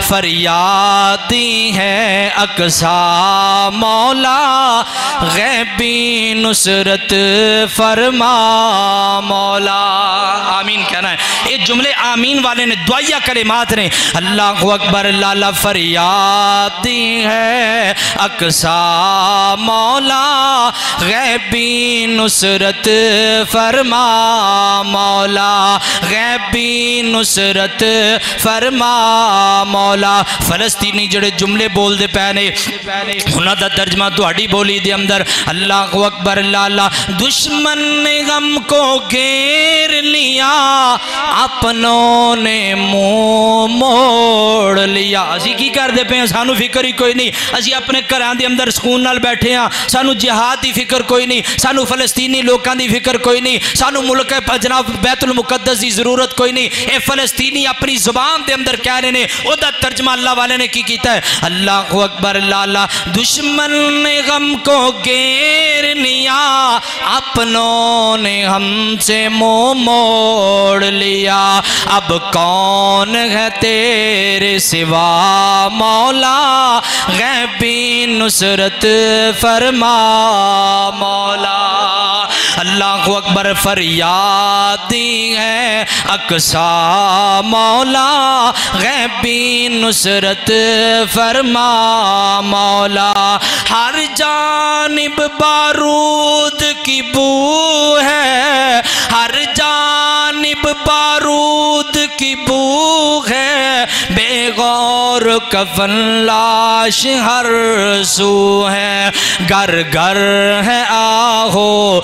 فریادی ہے اقصا مولا غیبی نصرت فرما مولا. آمین کہنا ہے. یہ جملے آمین والے نے دعائیہ کلمات نے. اللہ اکبر. لالا فریادی ہے اقصا مولا غیبی نصرت فرما مولا غیبی نصرت فرما مولا. فلسطینی جڑے جملے بول دے پہنے انہاں دا ترجمہ تہاڈی بولی دے اندر. اللہ اکبر. لالا دشمن نے غم کو گھیر لیا اپنوں نے منہ موڑ لیا. اسی کی کر دے پہ سانو فکر ہی کوئی نہیں. اسی اپنے گھراں دے اندر سکون نال بیٹھے ہاں. سانو جہاد دی فکر کوئی نہیں. سانو فلسطینی لوکاں دی فکر کوئی نہیں. سانو ملک جناب بیت المقدس دی ضرورت کوئی نہیں. اے فلسطینی اپنی زبان دے اندر کہہ رہے نے. او دا ترجمہ اللہ والے نے کی کیتا ہے. اللہ اکبر. لالا دشمن نے غم کو گھیر لیا اپنوں نے ہم سے منہ موڑ لیا. اب کون ہے تیرے سوا مولا غیبی نصرت فرما مولا. اللہ اکبر. فریادی ہے اقصا مولا غیبی نصرت فرما مولا. ہر جانب بارود کی بو ہے ہر جانب بارود کی بو ہے بے غور کفن لاش ہر سو ہے. گر گر ہے آہو